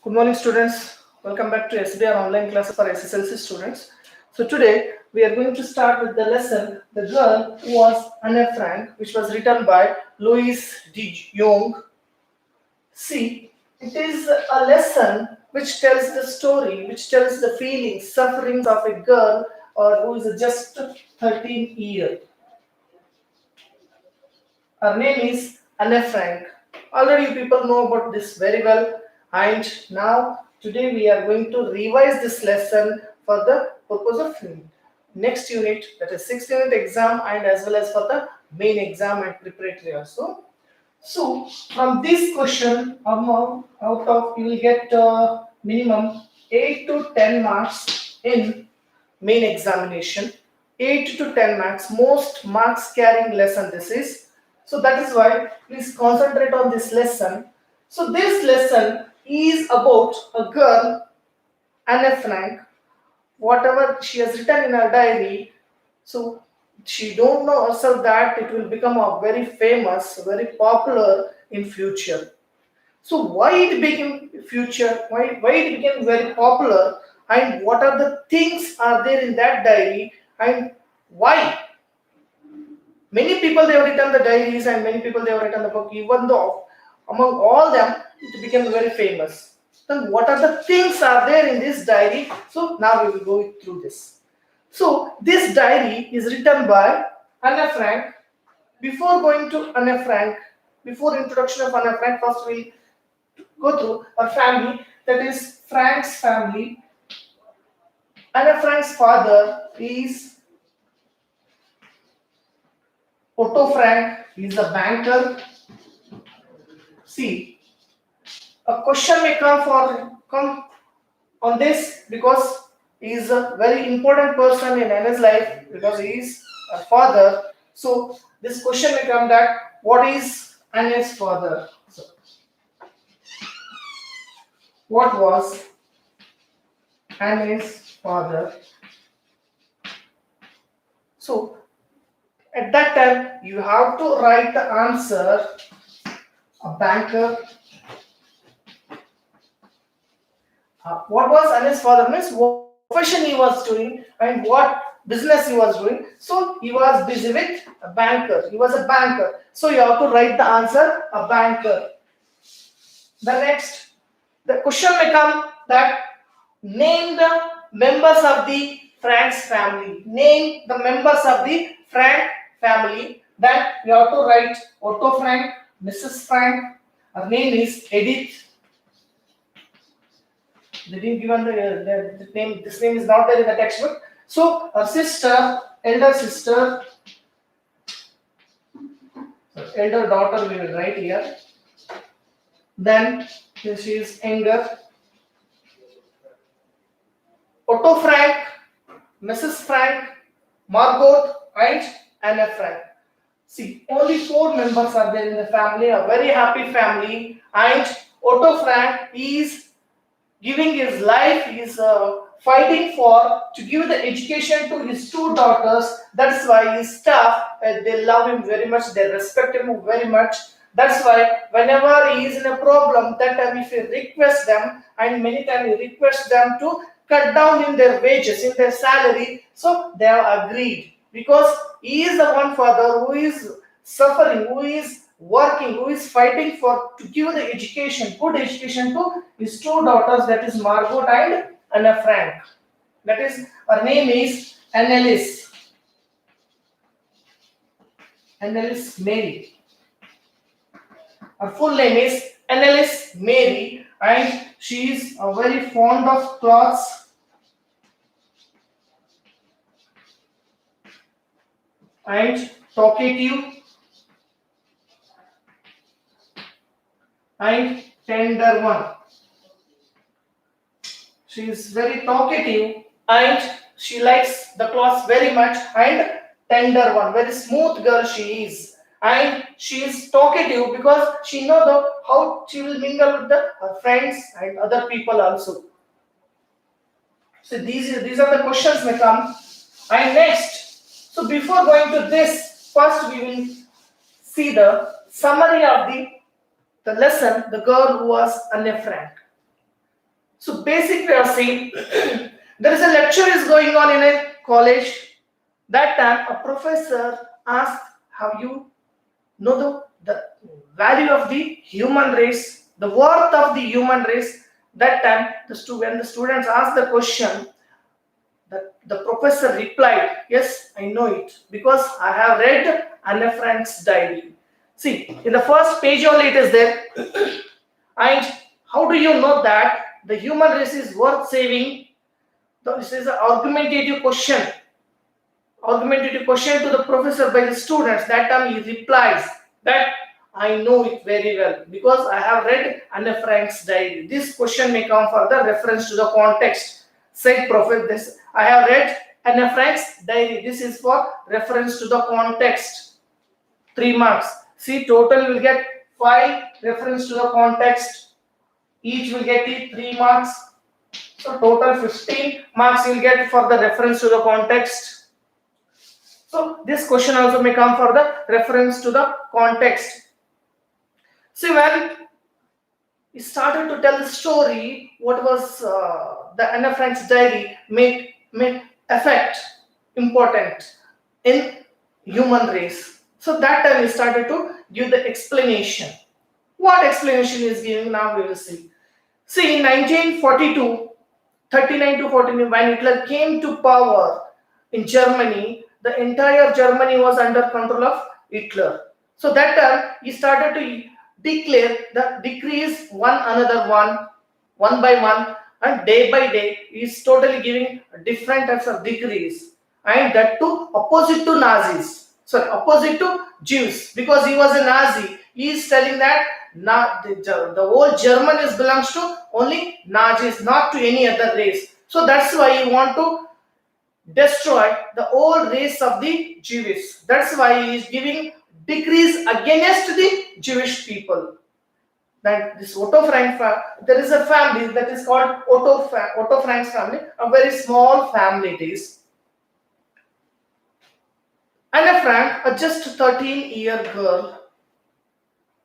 Good morning, students. Welcome back to SBR online classes for SSLC students. So today we are going to start with the lesson "The Girl Who Was Anne Frank," which was written by Louis de Jong. See, it is a lesson which tells the story, which tells the feelings, sufferings of a girl or who is just 13 years. Her name is Anne Frank. Already you people know about this very well, and now today we are going to revise this lesson for the purpose of next unit, that is 6th unit exam, and as well as for the main exam and preparatory also. So from this question, out of you will get minimum 8 to 10 marks in main examination. 8 to 10 marks, most marks carrying lesson this is. So that is why please concentrate on this lesson. So this lesson is about a girl, Anne Frank, whatever she has written in her diary. So she don't know herself that it will become a very famous, very popular in future. So why it became future? Why it became very popular? And what are the things are there in that diary? And why? Many people they have written the diaries and many people they have written the book. Even though among all them it became very famous. Then what are the things are there in this diary? So now we will go through this. So this diary is written by Anne Frank. Before going to Anne Frank, before introduction of Anne Frank, first we go through a family, that is Frank's family. Anne Frank's father is Otto Frank. He is a banker. See, a question may come on this because he is a very important person in Anne's life because he is a father. So this question may come that what is Anne's father? So, what was Anne's father? So at that time you have to write the answer. A banker. What was Anne's father means what profession he was doing and what business he was doing. So he was busy with a banker. He was a banker. So you have to write the answer a banker. The next, the question may come that name the members of the Frank's family. Name the members of the Frank family. Then you have to write Otto Frank, Mrs. Frank. Her name is Edith. They didn't given the name. This name is not there in the textbook. So her sister, elder sister, elder daughter, we will write here. Then she is younger. Otto Frank, Mrs. Frank, Margot, and Anne Frank. See, only 4 members are there in the family, a very happy family. And Otto Frank is giving his life, he is fighting for to give the education to his 2 daughters. That's why his staff they love him very much, they respect him very much. That's why whenever he is in a problem, that time if he requests them, and many times he requests them to cut down in their wages, in their salary, so they have agreed because he is the one father who is suffering, who is working, who is fighting for to give the education, good education to his 2 daughters, that is Margot and Anne Frank. That is, her name is Anneliese. Anneliese Mary. Her full name is Anneliese Mary, and she is very fond of clothes and talkative and tender one. She is very talkative and she likes the clothes very much and tender one, very smooth girl she is. And she is talkative because she know how she will mingle with her friends and other people also. So these are the questions may come. And next, so before going to this, first we will see the summary of the lesson, The Girl Who Was Anne Frank. So basically, we are saying there is a lecture is going on in a college. That time, a professor asked, "Have you know the value of the human race, the worth of the human race?" That time, when the students asked the question, the professor replied, "Yes, I know it because I have read Anne Frank's diary." See, in the first page only it is there. And how do you know that the human race is worth saving? This is an argumentative question to the professor by the students. That time he replies that I know it very well because I have read Anne Frank's diary. This question may come for the reference to the context. Said professor, this I have read Anne Frank's diary. This is for reference to the context. 3 marks. See, total you will get 5 reference to the context. Each will get 3 marks. So total 15 marks you will get for the reference to the context. So this question also may come for the reference to the context. See, when he started to tell the story, what was the Anne Frank's diary made effect important in human race. So that time he started to give the explanation. What explanation he is giving now we will see. See, in 1942, 39 to 49, when Hitler came to power in Germany, the entire Germany was under control of Hitler. So that time he started to declare the decrees one by one, and day by day he is totally giving different types of decrees, and that too opposite to Nazis. So opposite to Jews, because he was a Nazi. He is telling that the whole German belongs to only Nazis, not to any other race. So that's why he want to destroy the whole race of the Jewish. That's why he is giving decrees against the Jewish people. That this Otto Frank, there is a family that is called Otto Frank's family, a very small family it is. Anne Frank, a just 13-year girl,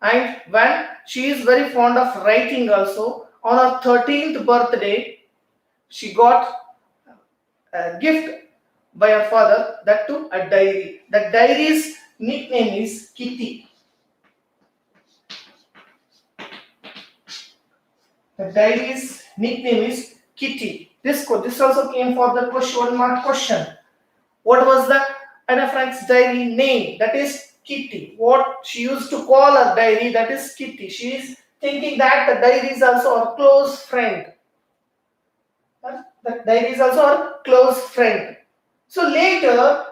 and when she is very fond of writing also, on her 13th birthday, she got a gift by her father, that too a diary. The diary's nickname is Kitty. The diary's nickname is Kitty. This also came for the question, 1 mark question. What was the Anne Frank's diary name? That is Kitty. What she used to call her diary, that is Kitty. She is thinking that the diary is also her close friend. The diary is also her close friend. So later,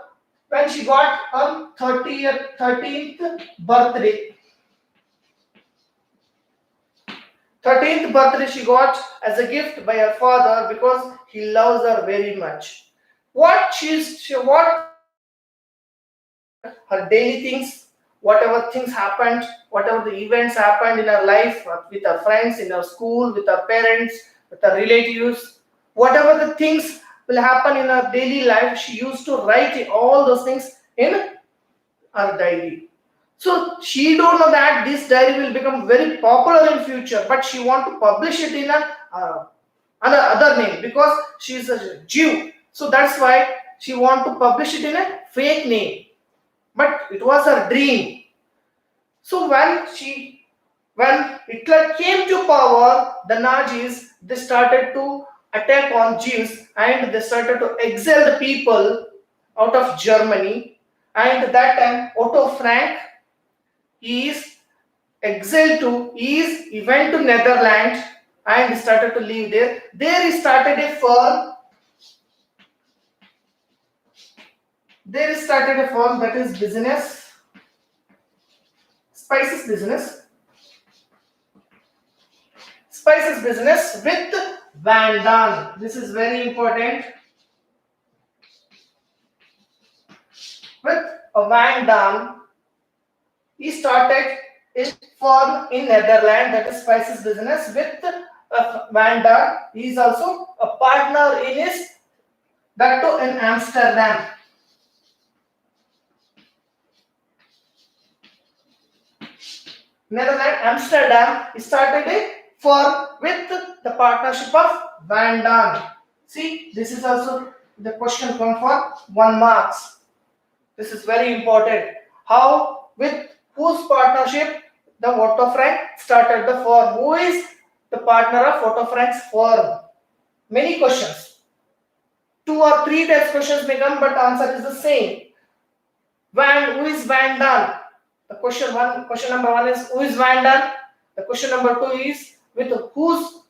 when she got her 13th birthday, 13th birthday she got as a gift by her father because he loves her very much. What her daily things, whatever things happened, whatever the events happened in her life, with her friends, in her school, with her parents, with her relatives, whatever the things will happen in her daily life, she used to write all those things in her diary. So she don't know that this diary will become very popular in future, but she want to publish it in another name because she is a Jew. So that's why she want to publish it in a fake name. But it was her dream. So when Hitler came to power, the Nazis, they started to attack on Jews and they started to exile the people out of Germany. And at that time, Otto Frank, he went to Netherlands and started to live there. There he started a firm. There he started a firm that is spices business with Van Daan. This is very important. With Van Daan, he started a firm in Netherlands, that is spices business with Van Daan. He is also a partner in his, that too in Amsterdam. Netherlands, Amsterdam, he started a for with the partnership of Van Daan. See, this is also the question come for 1 marks. This is very important. How with whose partnership the Otto Frank started the firm? Who is the partner of Otto Frank's firm? Many questions. 2 or 3 types questions may come, but answer is the same. Who is Van Daan? The question number one is who is Van Daan? The question number two is with whom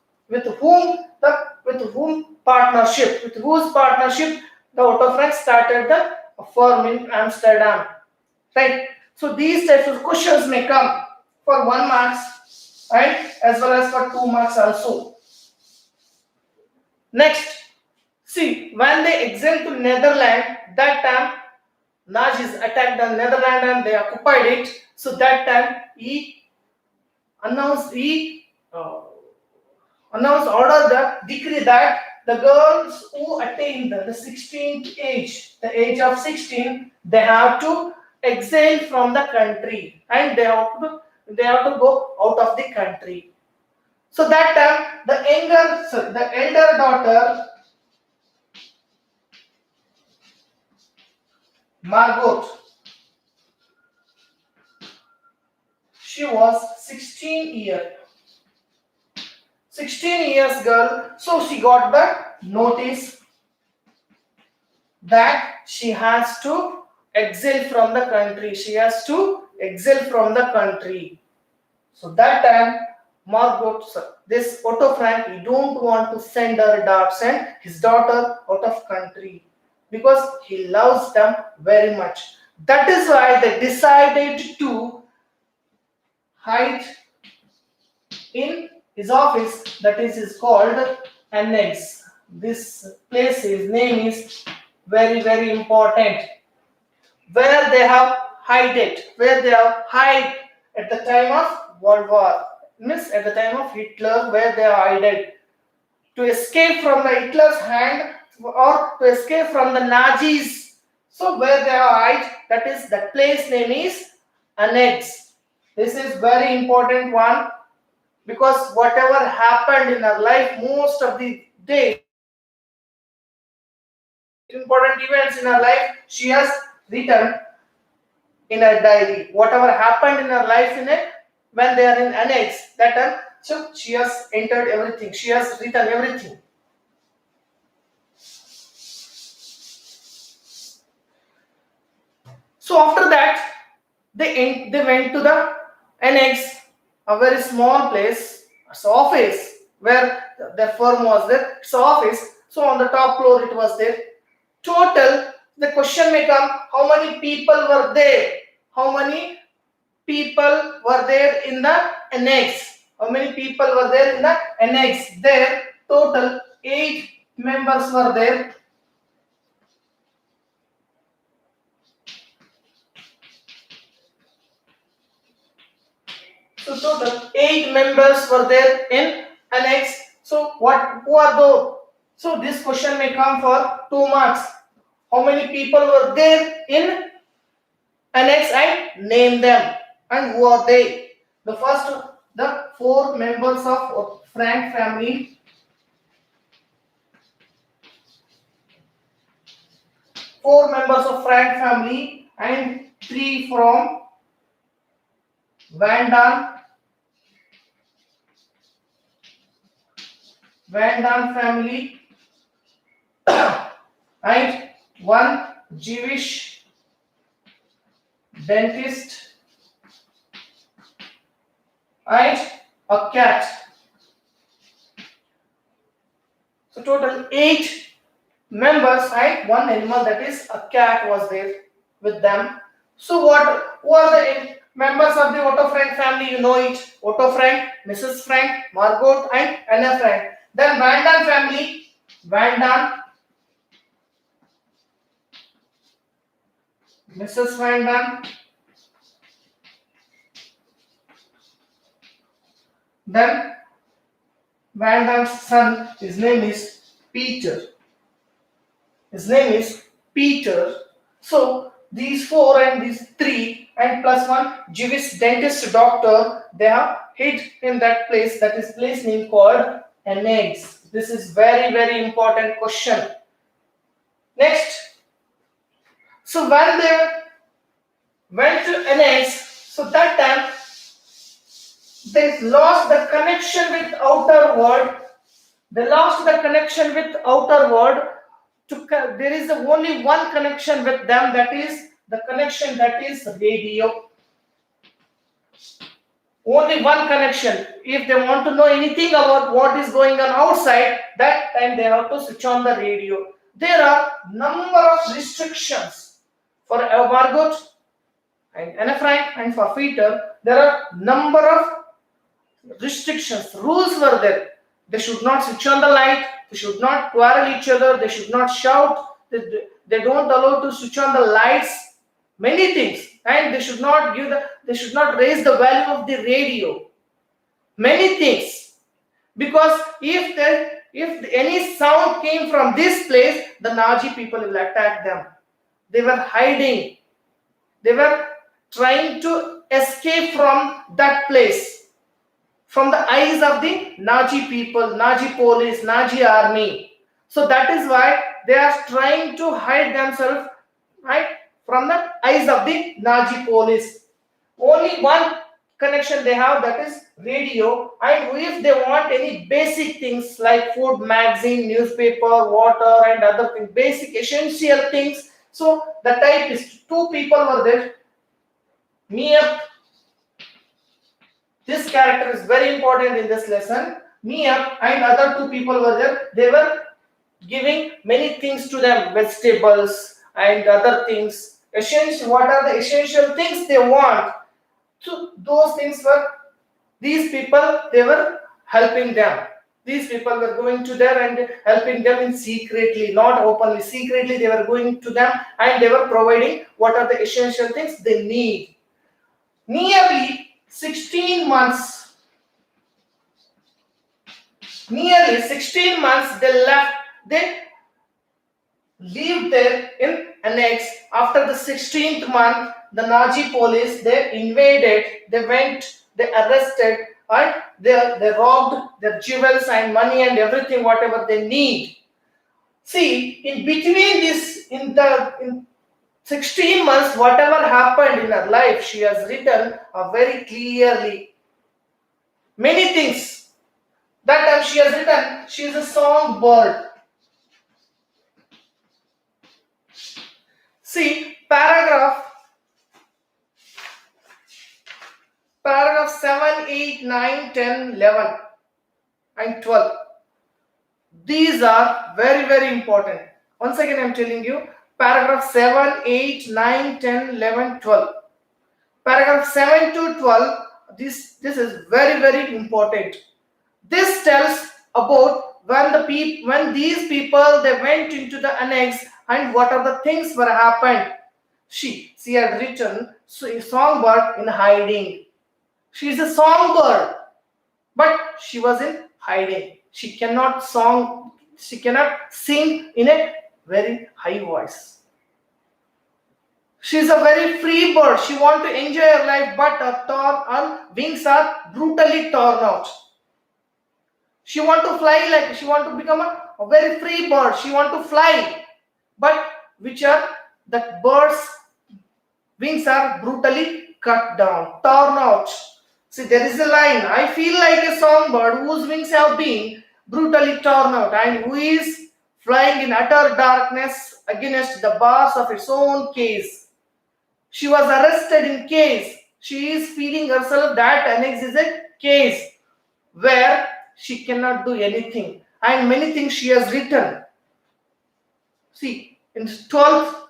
partnership? With whose partnership the Otto Frank started the firm in Amsterdam? Right. So these types of questions may come for 1 marks, right, as well as for 2 marks also. Next, see, when they exiled to Netherlands, that time Nazis attacked the Netherlands and they occupied it. So that time he announced order the decree that the girls who attained the 16th age, the age of 16, they have to exile from the country and they have to go out of the country. So that time the elder daughter Margot, she was 16 years girl, so she got the notice that she has to exile from the country. She has to exile from the country. So that time, Margot, this Otto Frank, he don't want to send his daughter out of country because he loves them very much. That is why they decided to hide in his office, that is called Annex. This place, his name is very, very important. Where they have hide at the time of World War, means at the time of Hitler, where they are hidden to escape from the Hitler's hand or to escape from the Nazis. So where they are hide, that place name is Annex. This is very important one because whatever happened in her life, most of the day, important events in her life, she has written in her diary. Whatever happened in her life when they are in Annex, that time, so she has entered everything. She has written everything. So after that, they went to the Annex, a very small place, it's office where their firm was there. It's office. So on the top floor it was there. Total, the question may come: how many people were there? How many people were there in the Annex? How many people were there in the Annex? There, total 8 members were there. So total 8 members were there in Annex. So who are those? So this question may come for 2 marks. How many people were there in Annex and name them, and who are they? The first, the 4 members of Frank family. 4 members of Frank family and 3 from Van Daan family and 1 Jewish dentist and a cat. So total 8 members and 1 animal, that is a cat, was there with them. So who are the members of the Otto Frank family? You know it: Otto Frank, Mrs. Frank, Margot and Anna Frank. Then Van Daan family, Van Daan, Mrs. Van Daan, then Van Daan's son, his name is Peter. So these four and these three and plus one Jewish dentist doctor, they have hid in that place, that is place name called Annex. This is very very important question. Next, so when they went to Annex, so that time they lost the connection with outer world. They lost the connection with outer world. There is only one connection with them, that is the connection that is radio. Only one connection. If they want to know anything about what is going on outside, that time they have to switch on the radio. There are number of restrictions for Margot and Anne Frank and for Peter. There are number of restrictions, rules were there. They should not switch on the light, they should not quarrel each other, they should not shout, they don't allow to switch on the lights, many things, and they should not raise the value of the radio, many things, because if any sound came from this place, the Nazi people will attack them. They were hiding, they were trying to escape from that place, from the eyes of the Nazi people, Nazi police, Nazi army. So that is why they are trying to hide themselves, right, from the eyes of the Nazi police. Only one connection they have, that is radio. And if they want any basic things like food, magazine, newspaper, water and other things, basic essential things, so the type is two people were there. Mia, this character is very important in this lesson. Mia and other two people were there. They were giving many things to them, vegetables and other things. Essential, what are the essential things they want? So those things were, these people, they were helping them. These people were going to there and helping them in secretly, not openly. Secretly they were going to them and they were providing what are the essential things they need. Nearly 16 months they left, they lived there in Annex. After the 16th month, the Nazi police, they invaded, they went, they arrested, and they robbed their jewels and money and everything whatever they need. See, in between this, in 16 months, whatever happened in her life, she has written very clearly many things. That time she has written, she is a songbird. See, paragraph 7, 8, 9, 10, 11 and 12. These are very, very important. Once again, I am telling you, paragraph 7, 8, 9, 10, 11, 12. Paragraph 7 to 12, this is very, very important. This tells about when these people, they went into the Annex and what are the things were happened. She had written songbird in hiding. She is a songbird, but she was in hiding. She cannot sing in a very high voice. She is a very free bird. She wants to enjoy her life, but her wings are brutally torn out. She wants to fly, she wants to become a very free bird. She wants to fly, but the bird's wings are brutally cut down, torn out. See, there is a line. I feel like a songbird whose wings have been brutally torn out and who is flying in utter darkness against the bars of its own cage. She was arrested in cage. She is feeling herself that Annex is a cage where she cannot do anything. And many things she has written. See, in 12th,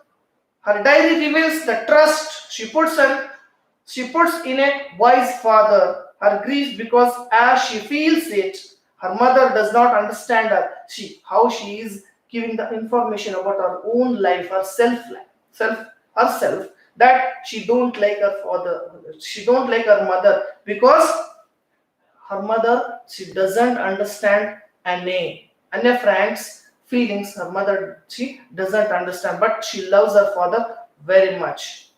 her diary reveals the trust she puts in a wise father. Her grief because as she feels it, her mother does not understand her. How she is giving the information about her own life, herself, that she don't like her father, she don't like her mother because her mother, she doesn't understand Anne Frank's feelings. Her mother, she doesn't understand, but she loves her father very much.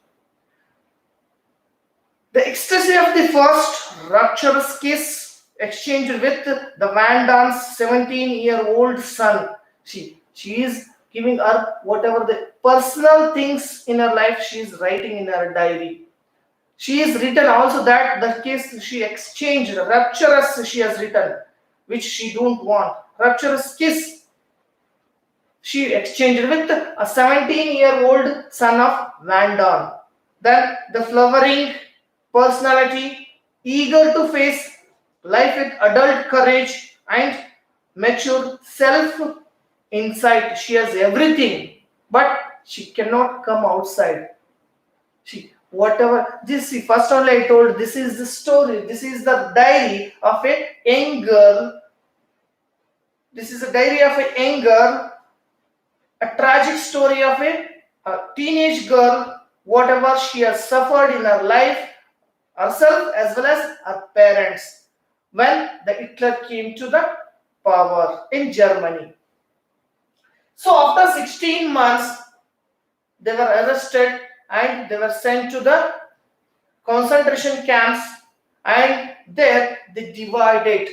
The ecstasy of the first rapturous kiss exchanged with the Van Damme's 17-year-old son. She is giving her whatever the personal things in her life she is writing in her diary. She is written also that the kiss she exchanged, rapturous she has written, which she don't want. Rapturous kiss she exchanged with a 17-year-old son of Van Damme. Then the flowering personality, eager to face life with adult courage and mature self insight. She has everything, but she cannot come outside. She whatever this see, first only I told this is the story, this is the diary of a young girl. This is a diary of a young girl, a tragic story of a teenage girl, whatever she has suffered in her life, herself as well as her parents, when the Hitler came to the power in Germany. So after 16 months, they were arrested and they were sent to the concentration camps, and there they divided.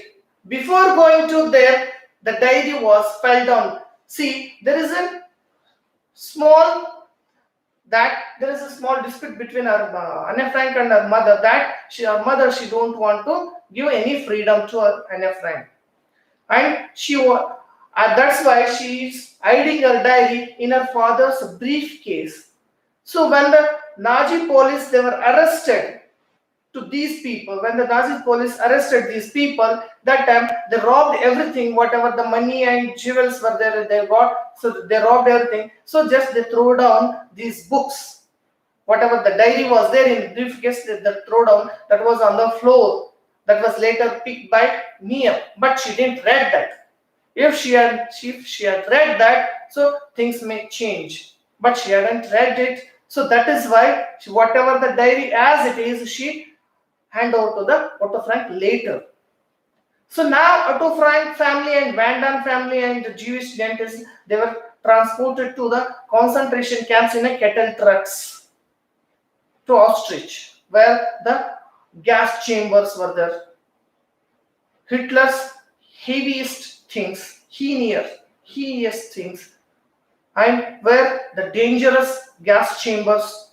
Before going to there, the diary was fell down. See, there is a small dispute between her Anne Frank and her mother, that her mother don't want to give any freedom to her Anne Frank, and that's why she is hiding her diary in her father's briefcase. So when the Nazi police they were arrested to these people, when the Nazi police arrested these people, that time they robbed everything, whatever the money and jewels were there, they got, so they robbed everything. So just they throw down these books, whatever the diary was there in briefcase, they throw down, that was on the floor. That was later picked by Mia, but she didn't read that. If she had read that, so things may change. But she hadn't read it, so that is why whatever the diary as it is, she hand over to the Otto Frank later. So now Otto Frank family and Van Damme family and the Jewish dentists, they were transported to the concentration camps in a kettle trucks to Auschwitz, where the gas chambers were there. Hitler's heaviest things, and where the dangerous gas chambers.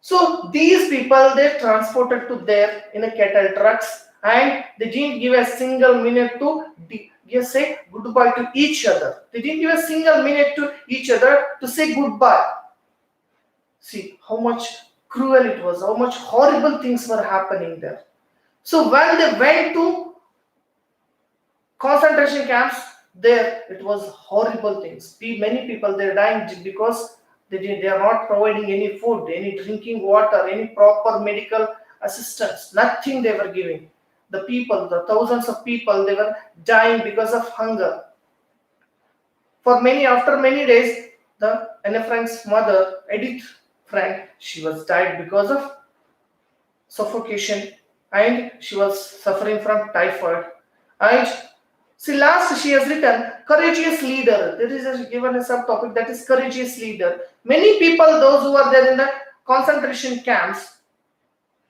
So these people they transported to there in a kettle trucks, and they didn't give a single minute to say goodbye to each other. They didn't give a single minute to each other to say goodbye. See how much cruel it was, how much horrible things were happening there. So when they went to concentration camps, there it was horrible things. Many people they're dying because they are not providing any food, any drinking water, any proper medical assistance. Nothing they were giving. The people, the thousands of people, they were dying because of hunger. After many days, the Anne Frank's mother, Edith Frank, she was died because of suffocation, and she was suffering from typhoid. And she has written courageous leader. There is given a subtopic that is courageous leader. Many people, those who are there in the concentration camps,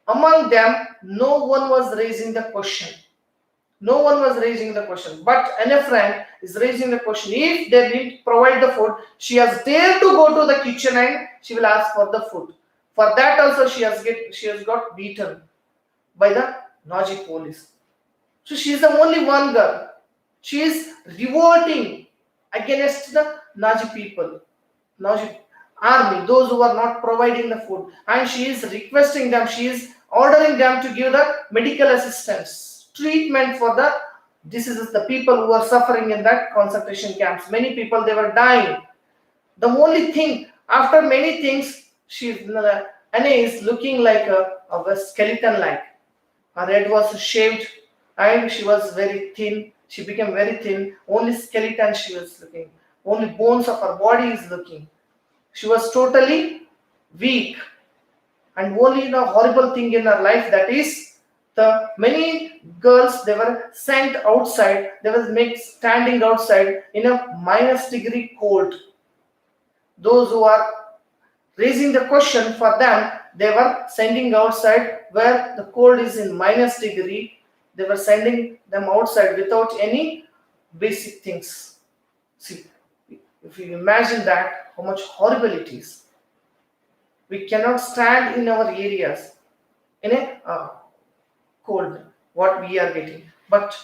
among them, no one was raising the question. No one was raising the question. But Anne Frank is raising the question. If they didn't provide the food, she has dared to go to the kitchen and she will ask for the food. For that also she has got beaten by the Nazi police. So she is the only one girl. She is revolting against the Nazi people, Nazi army, those who are not providing the food. And she is requesting them, she is ordering them to give the medical assistance, treatment for the diseases, the people who are suffering in that concentration camps. Many people, they were dying. The only thing, after many things, Anne is looking like a skeleton like. Her head was shaved and she was very thin. She became very thin. Only skeleton she was looking. Only bones of her body is looking. She was totally weak. And only the horrible thing in her life, that is, the many girls, they were sent outside. They were standing outside in a -degree cold. Those who are raising the question for them. They were sending outside where the cold is in minus degree. They were sending them outside without any basic things. See, if you imagine that, how much horrible it is. We cannot stand in our areas in a cold, what we are getting. But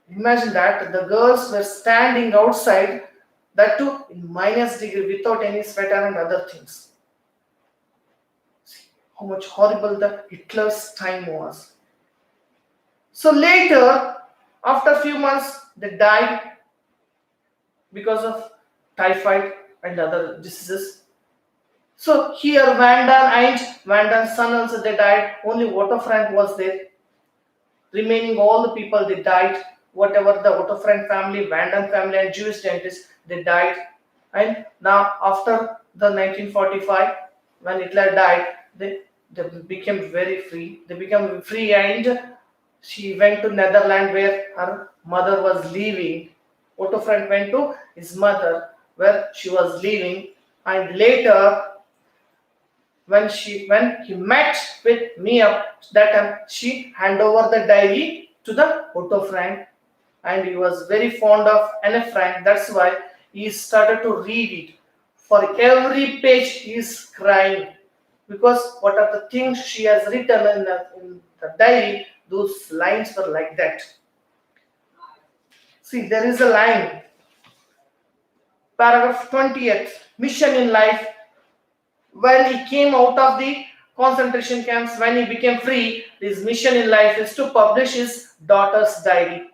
imagine that the girls were standing outside, that too in minus degree without any sweater and other things. See how much horrible the Hitler's time was. So later, after a few months, they died because of typhoid and other diseases. So here Van Damme and Van Damme's son also they died. Only Otto Frank was there. Remaining all the people they died. Whatever the Otto Frank family, Van Damme family, and Jewish dentists they died. And now after the 1945, when Hitler died, they became very free. They became free, and she went to Netherlands where her mother was living. Otto Frank went to his mother where she was living, and later when he met with Mia, that time she hand over the diary to the Otto Frank, and he was very fond of Anne Frank. That's why he started to read it. For every page, he is crying because what are the things she has written in the diary. Those lines were like that. See, there is a line, paragraph 20th, mission in life. When he came out of the concentration camps, when he became free, his mission in life is to publish his daughter's diary.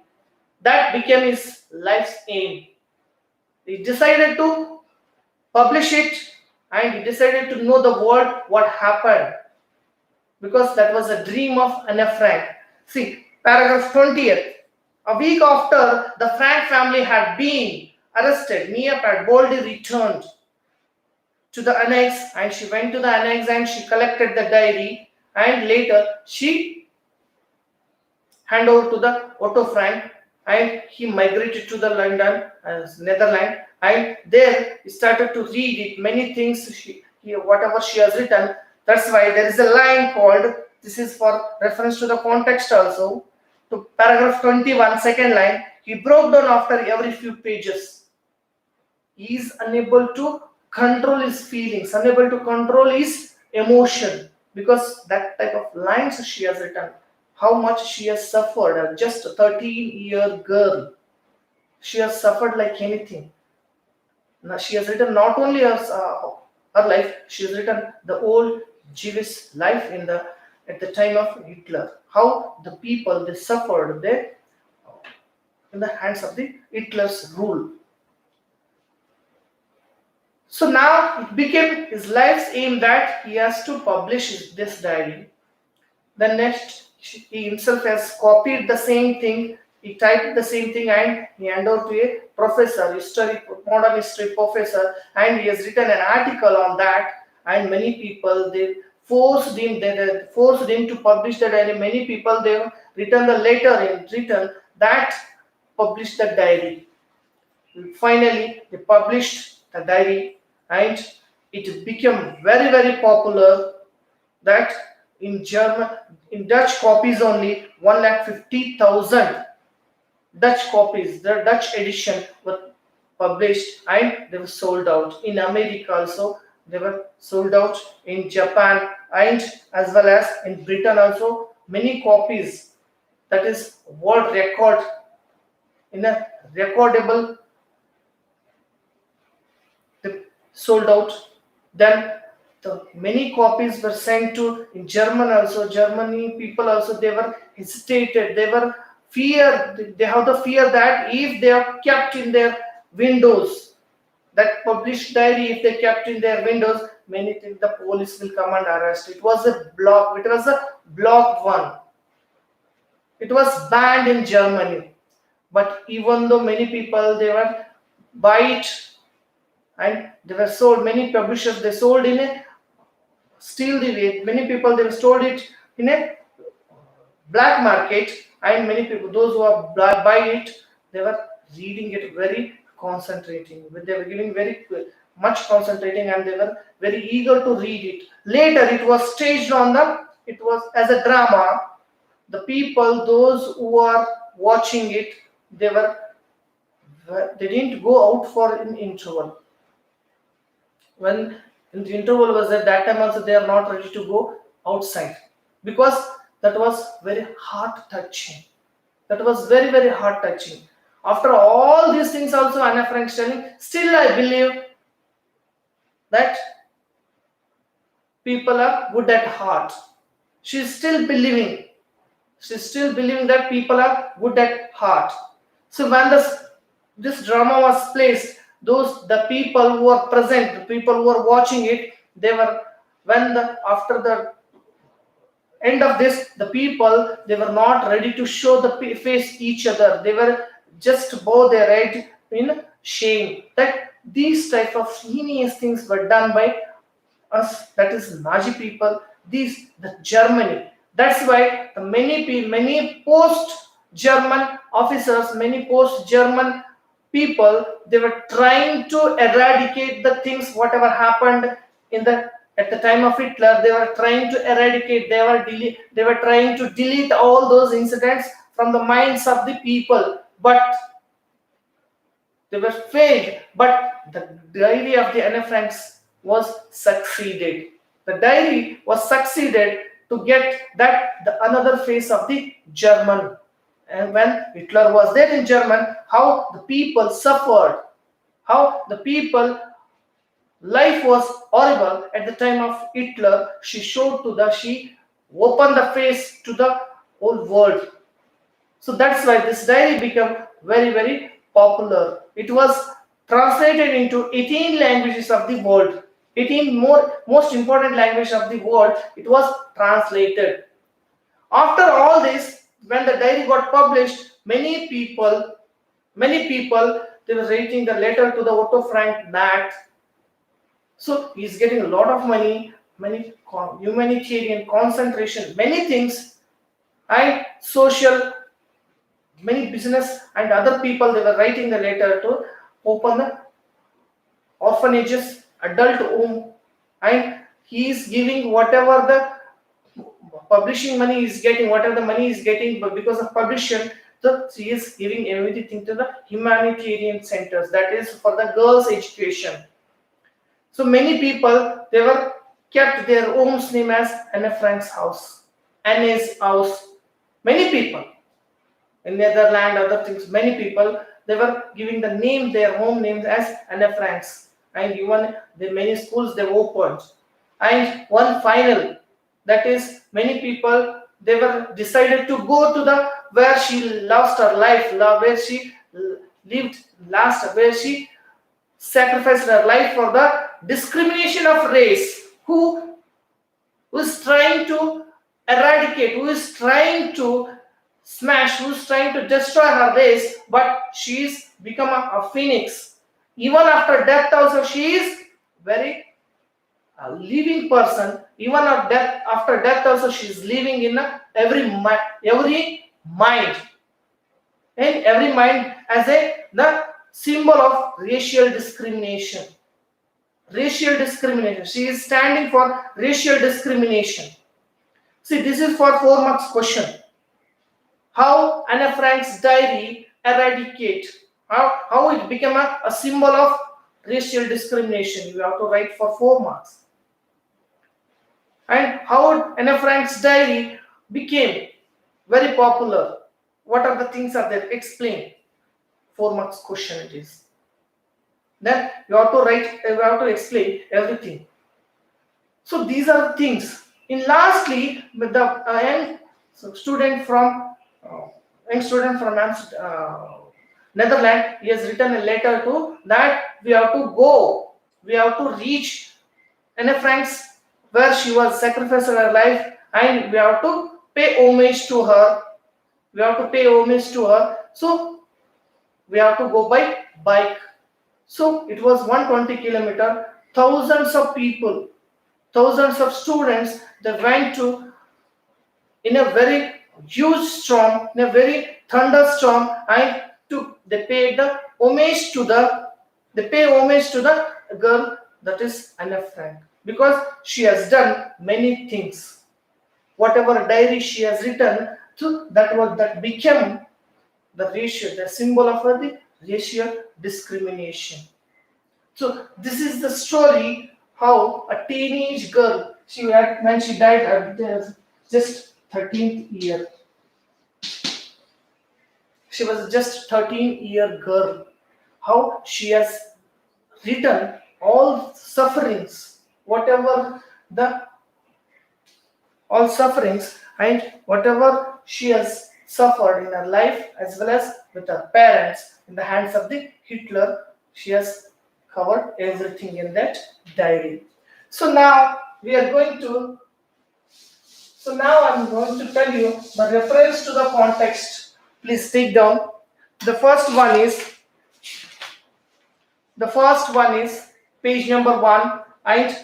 That became his life's aim. He decided to publish it, and he decided to know the world what happened, because that was a dream of Anne Frank. See, paragraph 20th. A week after the Frank family had been arrested, Mia had boldly returned to the annex, and she went to the annex and she collected the diary, and later she handed over to the Otto Frank, and he migrated to the London, Netherlands, and there he started to read it. Many things whatever she has written. That's why there is a line called, this is for reference to the context also, to paragraph 21, second line. He broke down after every few pages. He is unable to control his feelings, unable to control his emotion, because that type of lines she has written. How much she has suffered, just a 13-year girl. She has suffered like anything. Now she has written not only her life, she has written the whole Jewish life at the time of Hitler. How the people they suffered there in the hands of the Hitler's rule. So now it became his life's aim that he has to publish this diary. The next, he himself has copied the same thing. He typed the same thing and he handed over to a professor, modern history professor, and he has written an article on that. And many people they forced him to publish the diary. Many people they have written the letter in written that published the diary. Finally, they published the diary, and it became very very popular. That in German, in Dutch copies only 150,000 Dutch copies, the Dutch edition were published, and they were sold out. In America also they were sold out, in Japan and as well as in Britain also many copies. That is world record in a recordable, they sold out. Then the many copies were sent to in German also. Germany people also they were hesitated. They were fear. They have the fear that if they are kept in their windows, that published diary, if they kept in their windows, many think the police will come and arrest. It was a block. It was a blocked one. It was banned in Germany. But even though many people they were buy it, and they were sold, many publishers they sold in a steal the way. Many people they sold it in a black market, and many people those who are buy it, they were reading it very concentrating. They were giving very much concentrating, and they were very eager to read it. Later, it was staged on the, it was as a drama. The people, those who are watching it, they were, they didn't go out for an interval. When in the interval was at that time also, they are not ready to go outside, because that was very heart touching. That was very, very heart touching. After all these things also, Anna Frank is telling, still I believe that people are good at heart. She's still believing. She's still believing that people are good at heart. So when this drama was placed, those the people who were present, the people who were watching it, they were, when the after the end of this, the people, they were not ready to show the face each other. They were just bow their head in shame that these type of heinous things were done by us, that is Nazi people, these the Germany. That's why the many post German officers, many post German people, they were trying to eradicate the things whatever happened in the at the time of Hitler. They were trying to eradicate, they were trying to delete all those incidents from the minds of the people, but they were failed. But the diary of the Anne Franks was succeeded. The diary was succeeded to get that the another face of the German. And when Hitler was there in German, how the people suffered, how the people life was horrible at the time of Hitler. She opened the face to the whole world. So that's why this diary became very, very popular. It was translated into 18 languages of the world. 18 most important languages of the world. It was translated. After all this, when the diary got published, many people, they were writing the letter to the Otto Frank that, so he's getting a lot of money, many humanitarian concentration, many things, and social, many business and other people, they were writing the letter to open the orphanages, adult home, and he is giving whatever the publishing money is getting, whatever the money is getting, but because of publishing, he is giving everything to the humanitarian centers, that is for the girls' education. So many people, they were kept their home's name as Anne Frank's house, Anne's house. Many people in Netherlands, other things, many people, they were giving the name, their home names as Anne Frank's, and even the many schools they opened. And one final, that is, many people, they were decided to go to the where she lost her life, where she lived last, where she sacrificed her life for the discrimination of race, who is trying to eradicate, who is trying to smash, who is trying to destroy her race, but she is become a phoenix. Even after death also, she is very a living person. Even after death also, she is living in every mind, in every mind as the symbol of racial discrimination. Racial discrimination. She is standing for racial discrimination. See, this is for 4 marks question. How Anne Frank's diary eradicate, how it became a symbol of racial discrimination. You have to write for 4 marks. And how Anne Frank's diary became very popular. What are the things are there? Explain. 4 marks question it is. Then you have to write, you have to explain everything. So these are the things. And lastly, with the young student from Netherlands, he has written a letter to that we have to go, we have to reach Anne Frank's where she was sacrificed her life, and we have to pay homage to her. We have to pay homage to her. So we have to go by bike. So it was 120 kilometer. Thousands of people, thousands of students, they went to in a very huge storm, in a very thunderstorm, and they paid the homage to the They pay homage to the girl, that is Anne Frank, because she has done many things. Whatever diary she has written, to that became the racial, the symbol of the racial discrimination. So this is the story how a teenage girl, she had when she died at just 13th year. She was just 13-year girl. How she has written all sufferings, whatever the all sufferings and whatever she has suffered in her life as well as with her parents in the hands of the Hitler. She has covered everything in that diary. So now we are going to so now I'm going to tell you the reference to the context. Please take down. The first one is the first one is page number 1 and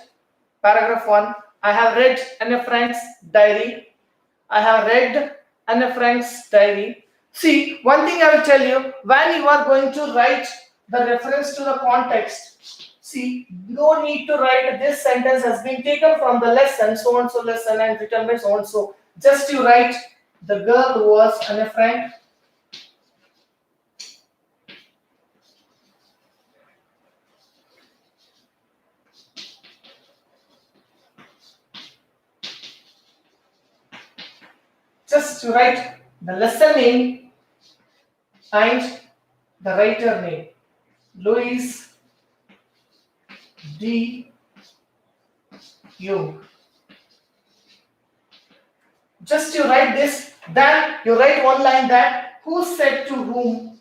paragraph 1. I have read Anne Frank's diary. I have read Anne Frank's diary. See, one thing I will tell you, when you are going to write the reference to the context, see, no need to write this sentence has been taken from the lesson, so and so lesson and written by so and so. Just you write the girl who was Anne Frank. Just you write the lesson name and the writer name. Louis D. Jung. Just you write this, then you write one line that who said to whom.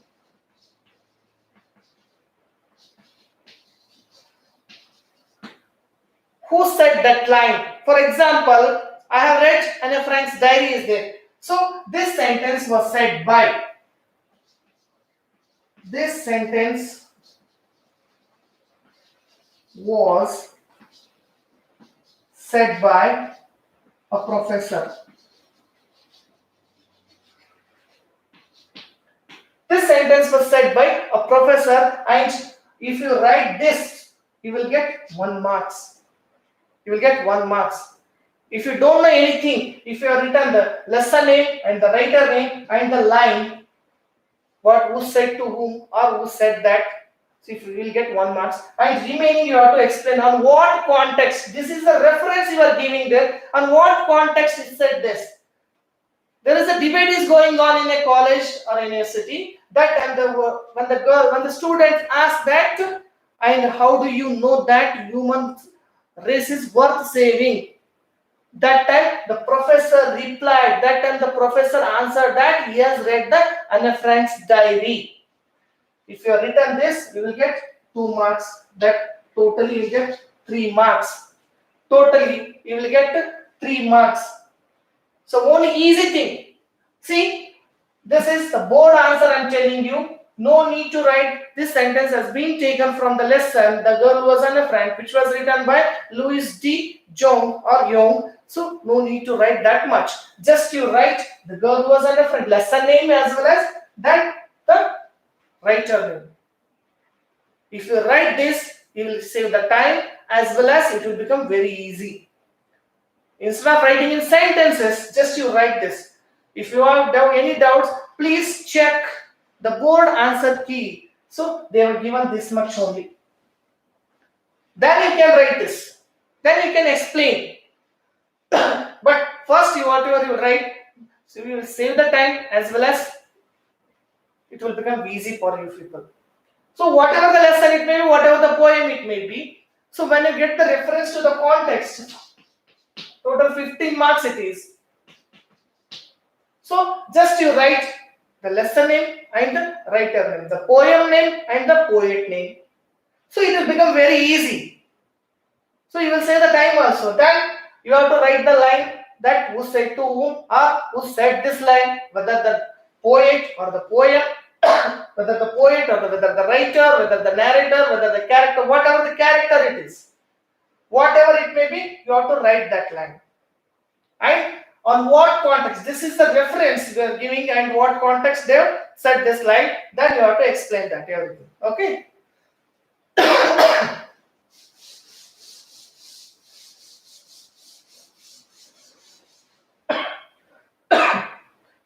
Who said that line? For example, I have read Anne Frank's diary is there. So this sentence was said by. This sentence was said by a professor. This sentence was said by a professor, and if you write this, you will get 1 marks. You will get 1 marks. If you don't know anything, if you have written the lesson name and the writer name and the line, what who said to whom or who said that, so if you will get 1 marks. And remaining you have to explain on what context. This is the reference you are giving there. On what context it said this. There is a debate is going on in a college or university that and when the students ask that, and how do you know that human race is worth saving? That time the professor replied, that time the professor answered that he has read the Anne Frank's diary. If you have written this, you will get 2 marks. That totally you will get 3 marks. Totally you will get 3 marks. So only easy thing. See, this is the board answer I am telling you. No need to write. This sentence has been taken from the lesson The Girl Was Anne Frank, which was written by Louis D. Jung or Young. So no need to write that much. Just you write The Girl Was Anne Frank, lesson name as well as then the writer name. If you write this, you will save the time as well as it will become very easy. Instead of writing in sentences, just you write this. If you have any doubts, please check the board answer key. So they have given this much only. Then you can write this. Then you can explain. But first you whatever you write, so you will save the time as well as it will become easy for you people. So whatever the lesson it may be, whatever the poem it may be, so when you get the reference to the context, total 15 marks it is. So just you write the lesson name and the writer name, the poem name and the poet name. So it will become very easy. So you will save the time also. Then you have to write the line that who said to whom or who said this line, whether the poet or the poem, whether the poet or whether the writer, whether the narrator, whether the character, whatever the character it is. Whatever it may be, you have to write that line. And on what context? This is the reference we are giving and what context they have said this line. Then you have to explain that everything. Okay.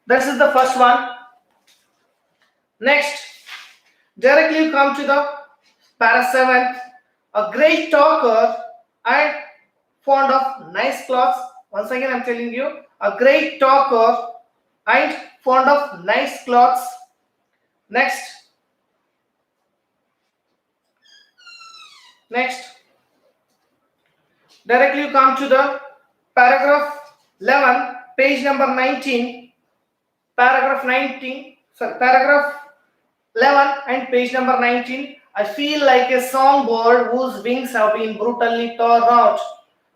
This is the first one. Next, directly you come to the para 7th. A great talker and fond of nice clothes. Once again, I'm telling you, a great talker and fond of nice clothes. Next, directly you come to the paragraph 11, page number 19. Paragraph 11 and page number 19. I feel like a songbird whose wings have been brutally torn out.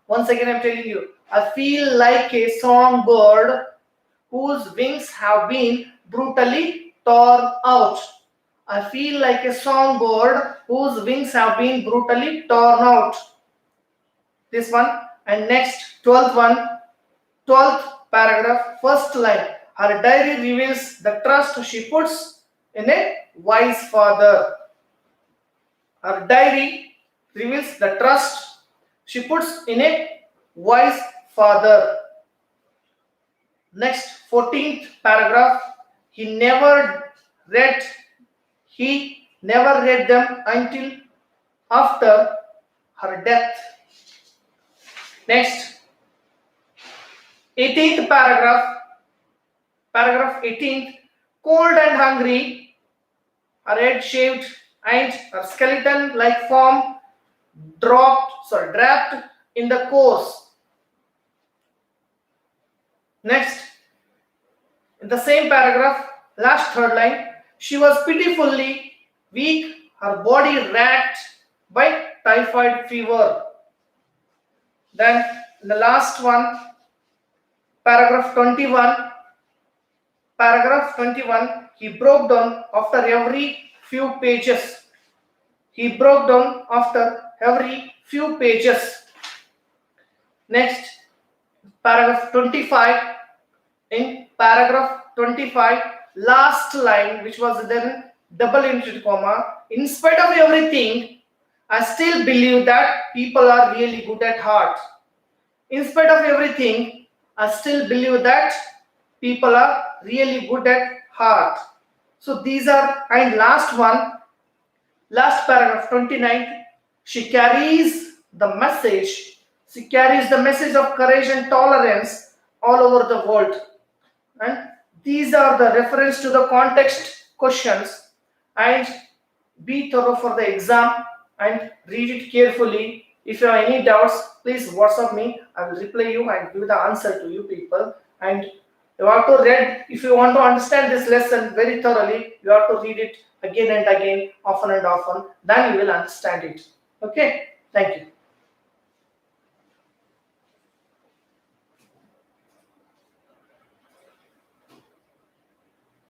Once again, I'm telling you, I feel like a songbird whose wings have been brutally torn out. I feel like a songbird whose wings have been brutally torn out. This one. And next, 12th paragraph, first line. Her diary reveals the trust she puts in a wise father. Her diary reveals the trust she puts in a wise father. Next, 14th paragraph. He never read them until after her death. Next, 18th paragraph 18th. Cold and hungry, her head shaved and her skeleton-like form draped in the course. Next, in the same paragraph, last third line, she was pitifully weak, her body racked by typhoid fever. Then in the last one, paragraph 21, he broke down after every few pages. Next, paragraph 25. In paragraph 25, last line, which was then double inverted comma, in spite of everything, I still believe that people are really good at heart. In spite of everything, I still believe that people are really good at heart. So these are, and last paragraph 29, she carries the message of courage and tolerance all over the world. And these are the reference to the context questions, and be thorough for the exam and read it carefully. If you have any doubts, please WhatsApp me. I will reply you and give the answer to you people. And you have to read, if you want to understand this lesson very thoroughly, you have to read it again and again, often and often, then you will understand it. Okay, thank you.